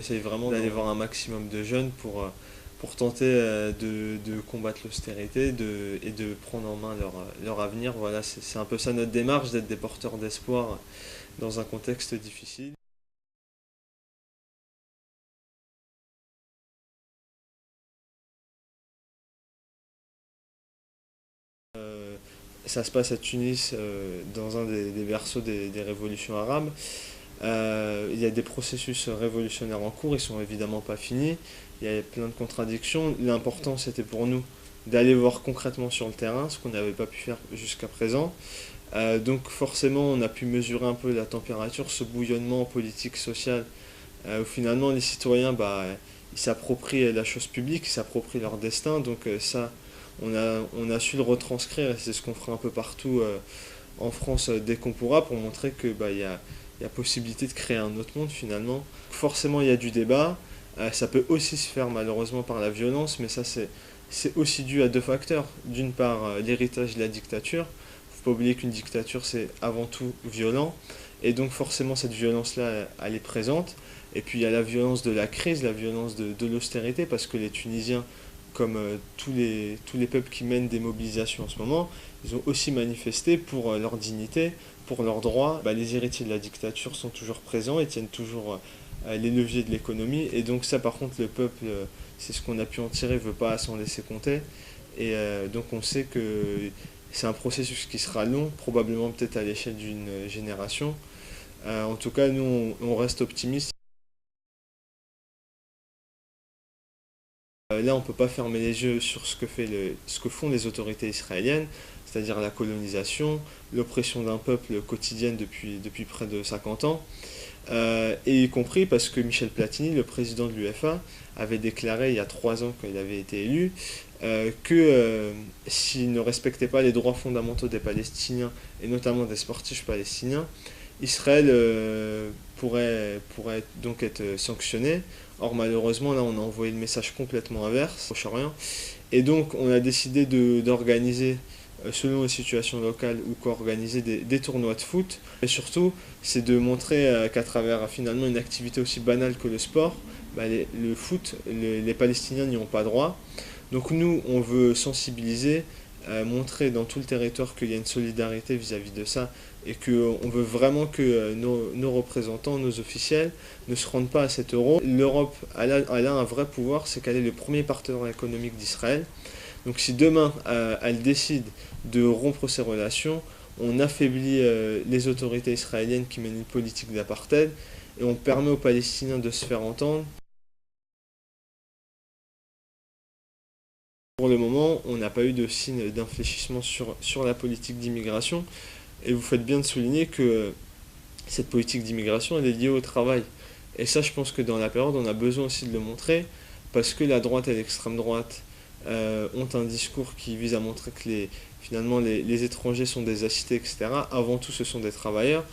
conseille vraiment d'aller voir un maximum de jeunes pour tenter de combattre l'austérité et de prendre en main leur avenir. Voilà, c'est un peu ça notre démarche, d'être des porteurs d'espoir dans un contexte difficile. Euh, Ça se passe à Tunis, dans un des berceaux des révolutions arabes. Il y a des processus révolutionnaires en cours, ils sont évidemment pas finis. Il y a plein de contradictions. L'important, c'était pour nous d'aller voir concrètement sur le terrain, ce qu'on n'avait pas pu faire jusqu'à présent. Donc forcément, on a pu mesurer un peu la température, ce bouillonnement politique, social, où finalement les citoyens, ils s'approprient la chose publique, ils s'approprient leur destin. Donc ça, on a su le retranscrire et c'est ce qu'on fera un peu partout en France dès qu'on pourra pour montrer que il y a possibilité de créer un autre monde finalement. Forcément, il y a du débat. Ça peut aussi se faire malheureusement par la violence, mais ça c'est aussi dû à deux facteurs. D'une part, l'héritage de la dictature. Faut pas oublier qu'une dictature c'est avant tout violent, et donc forcément cette violence-là, elle est présente. Et puis il y a la violence de la crise, la violence de l'austérité, parce que les Tunisiens, comme tous les peuples qui mènent des mobilisations en ce moment, ils ont aussi manifesté pour leur dignité, pour leurs droits. Les héritiers de la dictature sont toujours présents et tiennent toujours les leviers de l'économie. Et donc ça, par contre, le peuple, c'est ce qu'on a pu en tirer, veut pas s'en laisser compter. Et donc on sait que c'est un processus qui sera long, probablement peut-être à l'échelle d'une génération. En tout cas, nous, on reste optimistes. Là, on ne peut pas fermer les yeux sur ce que font les autorités israéliennes, c'est-à-dire la colonisation, l'oppression d'un peuple quotidienne depuis près de 50 ans, et y compris parce que Michel Platini, le président de l'UEFA, avait déclaré il y a 3 ans, quand il avait été élu, que s'il ne respectait pas les droits fondamentaux des Palestiniens, et notamment des sportifs palestiniens, Israël pourrait donc être sanctionné. Or, malheureusement, là, on a envoyé le message complètement inverse au Proche-Orient. Et donc, on a décidé d'organiser, selon les situations locales, ou co-organiser des tournois de foot. Et surtout, c'est de montrer qu'à travers finalement une activité aussi banale que le sport, le foot, les Palestiniens n'y ont pas droit. Donc nous, on veut sensibiliser, montrer dans tout le territoire qu'il y a une solidarité vis-à-vis de ça et qu'on veut vraiment que nos représentants, nos officiels ne se rendent pas à cet euro. L'Europe, elle a un vrai pouvoir, c'est qu'elle est le premier partenaire économique d'Israël. Donc si demain elle décide de rompre ses relations, on affaiblit les autorités israéliennes qui mènent une politique d'apartheid et on permet aux Palestiniens de se faire entendre. Pour le moment, on n'a pas eu de signe d'infléchissement sur la politique d'immigration. Et vous faites bien de souligner que cette politique d'immigration, elle est liée au travail. Et ça, je pense que dans la période, on a besoin aussi de le montrer, parce que la droite et l'extrême droite ont un discours qui vise à montrer que finalement les étrangers sont des assistés, etc. Avant tout, ce sont des travailleurs.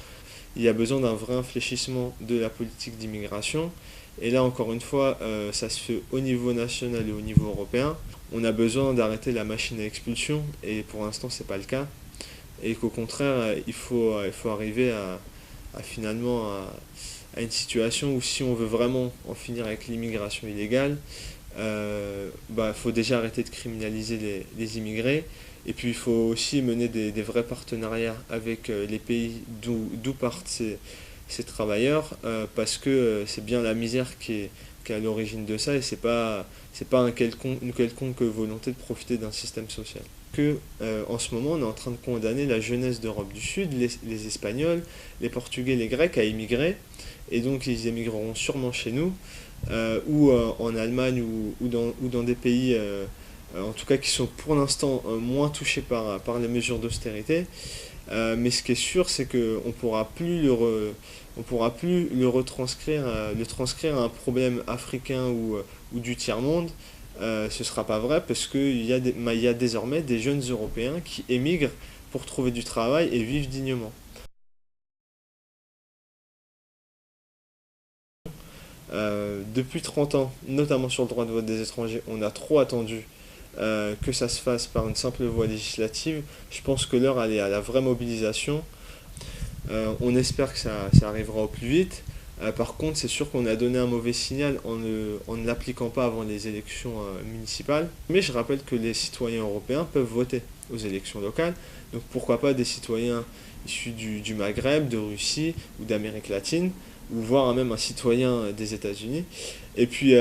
Il y a besoin d'un vrai infléchissement de la politique d'immigration. Et là, encore une fois, ça se fait au niveau national et au niveau européen. On a besoin d'arrêter la machine à expulsion, et pour l'instant, c'est pas le cas. Et qu'au contraire, il faut arriver finalement à une situation où si on veut vraiment en finir avec l'immigration illégale, faut déjà arrêter de criminaliser les immigrés. Et puis il faut aussi mener des vrais partenariats avec les pays d'où partent ces travailleurs, parce que c'est bien la misère qui est à l'origine de ça, et c'est pas une quelconque volonté de profiter d'un système social. En ce moment, on est en train de condamner la jeunesse d'Europe du Sud, les Espagnols, les Portugais, les Grecs à immigrer, et donc ils émigreront sûrement chez nous, ou en Allemagne, ou dans des pays, en tout cas qui sont pour l'instant moins touchés par les mesures d'austérité. Mais ce qui est sûr, c'est qu'on on pourra plus le transcrire à un problème africain ou du tiers-monde. Ce sera pas vrai, parce il y a désormais des jeunes Européens qui émigrent pour trouver du travail et vivre dignement. Depuis 30 ans, notamment sur le droit de vote des étrangers, on a trop attendu que ça se fasse par une simple voie législative. Je pense que l'heure elle est à la vraie mobilisation. On espère que ça arrivera au plus vite. Par contre, c'est sûr qu'on a donné un mauvais signal en ne l'appliquant pas avant les élections municipales. Mais je rappelle que les citoyens européens peuvent voter aux élections locales. Donc pourquoi pas des citoyens issus du Maghreb, de Russie ou d'Amérique latine, ou voire même un citoyen des États-Unis. Et puis,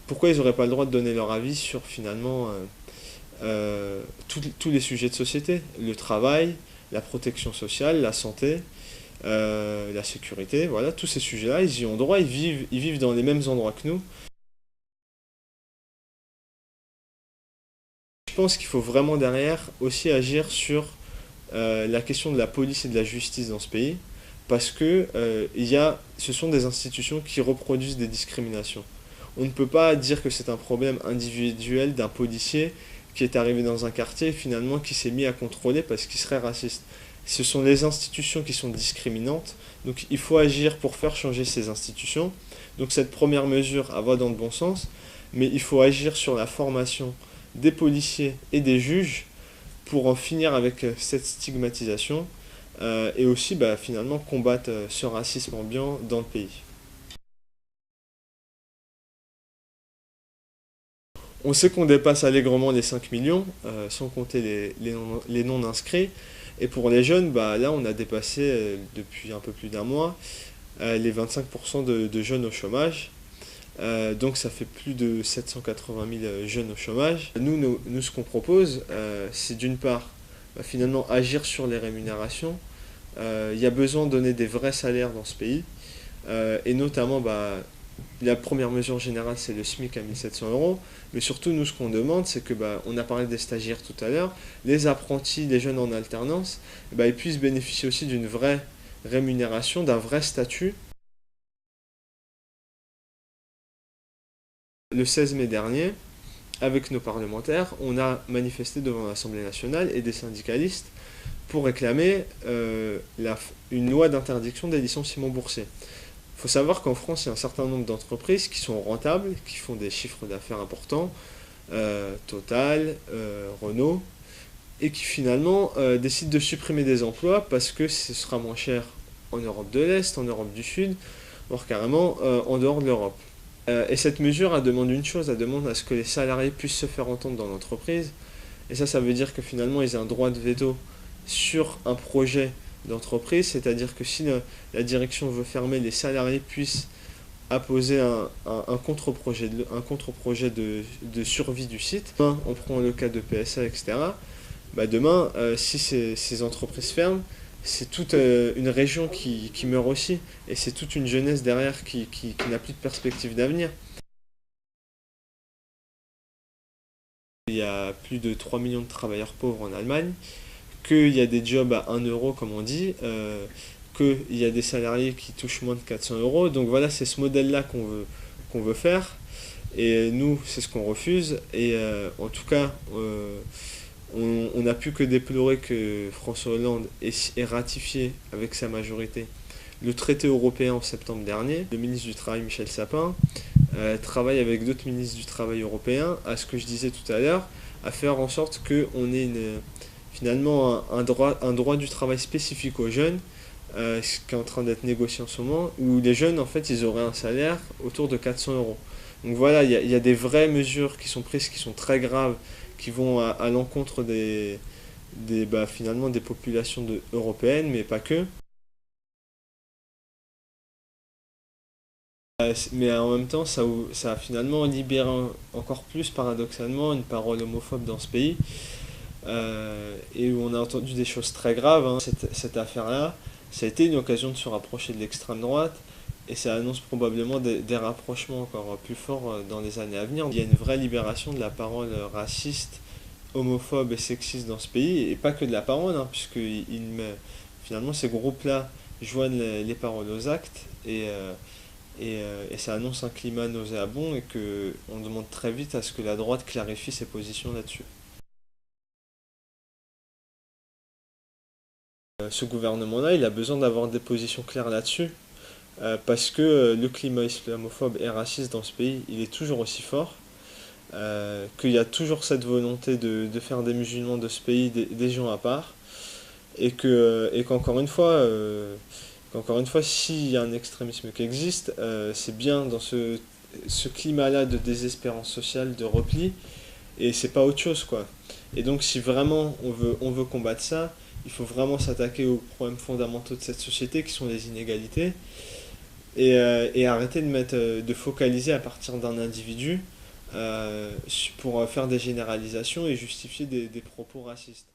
pourquoi ils n'auraient pas le droit de donner leur avis sur finalement tous les sujets de société, le travail, la protection sociale, la santé, la sécurité, voilà, tous ces sujets-là, ils y ont droit, ils vivent dans les mêmes endroits que nous. Je pense qu'il faut vraiment derrière aussi agir sur la question de la police et de la justice dans ce pays, parce que ce sont des institutions qui reproduisent des discriminations. On ne peut pas dire que c'est un problème individuel d'un policier qui est arrivé dans un quartier et finalement qui s'est mis à contrôler parce qu'il serait raciste. Ce sont les institutions qui sont discriminantes, donc il faut agir pour faire changer ces institutions. Donc cette première mesure elle va dans le bon sens, mais il faut agir sur la formation des policiers et des juges pour en finir avec cette stigmatisation et aussi finalement combattre ce racisme ambiant dans le pays. On sait qu'on dépasse allègrement les 5 millions, sans compter les non-inscrits. Et pour les jeunes, là, on a dépassé, depuis un peu plus d'un mois, les 25% de jeunes au chômage. Donc ça fait plus de 780 000 jeunes au chômage. Nous ce qu'on propose, c'est d'une part, finalement, agir sur les rémunérations. Il y a besoin de donner des vrais salaires dans ce pays. Et notamment, la première mesure générale, c'est le SMIC à 1 700 euros. Mais surtout, nous, ce qu'on demande, c'est que, on a parlé des stagiaires tout à l'heure, les apprentis, les jeunes en alternance, ils puissent bénéficier aussi d'une vraie rémunération, d'un vrai statut. Le 16 mai dernier, avec nos parlementaires, on a manifesté devant l'Assemblée nationale et des syndicalistes pour réclamer une loi d'interdiction des licenciements boursiers. Il faut savoir qu'en France, il y a un certain nombre d'entreprises qui sont rentables, qui font des chiffres d'affaires importants, Total, Renault, et qui finalement décident de supprimer des emplois parce que ce sera moins cher en Europe de l'Est, en Europe du Sud, voire carrément en dehors de l'Europe. Et cette mesure, elle demande une chose, elle demande à ce que les salariés puissent se faire entendre dans l'entreprise. Et ça veut dire que finalement, ils aient un droit de veto sur un projet d'entreprise, c'est-à-dire que si la direction veut fermer, les salariés puissent apposer un contre-projet de survie du site. Demain, on prend le cas de PSA, etc. Demain, si ces entreprises ferment, c'est toute une région qui meurt aussi, et c'est toute une jeunesse derrière qui n'a plus de perspective d'avenir. Il y a plus de 3 millions de travailleurs pauvres en Allemagne, qu'il y a des jobs à 1 euro, comme on dit, qu'il y a des salariés qui touchent moins de 400 euros. Donc voilà, c'est ce modèle-là qu'on veut faire. Et nous, c'est ce qu'on refuse. Et en tout cas, on n'a pu que déplorer que François Hollande ait ratifié avec sa majorité le traité européen en septembre dernier. Le ministre du Travail, Michel Sapin, travaille avec d'autres ministres du Travail européens à ce que je disais tout à l'heure, à faire en sorte qu'on ait finalement un droit du travail spécifique aux jeunes, ce qui est en train d'être négocié en ce moment, où les jeunes, en fait, ils auraient un salaire autour de 400 euros. Donc voilà, il y a des vraies mesures qui sont prises, qui sont très graves, qui vont à l'encontre finalement des populations européennes, mais pas que. Mais en même temps, ça a finalement libéré encore plus, paradoxalement, une parole homophobe dans ce pays, et où on a entendu des choses très graves. Cette affaire-là, ça a été une occasion de se rapprocher de l'extrême droite, et ça annonce probablement des rapprochements encore plus forts dans les années à venir. Il y a une vraie libération de la parole raciste, homophobe et sexiste dans ce pays, et pas que de la parole, puisque finalement ces groupes-là joignent les paroles aux actes, et ça annonce un climat nauséabond, et qu'on demande très vite à ce que la droite clarifie ses positions là-dessus. Ce gouvernement-là, il a besoin d'avoir des positions claires là-dessus, parce que le climat islamophobe et raciste dans ce pays, il est toujours aussi fort, qu'il y a toujours cette volonté de faire des musulmans de ce pays des gens à part, et qu'encore une fois, Encore une fois, s'il y a un extrémisme qui existe, c'est bien dans ce climat-là de désespérance sociale, de repli, et c'est pas autre chose, quoi. Et donc, si vraiment on veut combattre ça, il faut vraiment s'attaquer aux problèmes fondamentaux de cette société, qui sont les inégalités, et arrêter de focaliser à partir d'un individu pour faire des généralisations et justifier des propos racistes.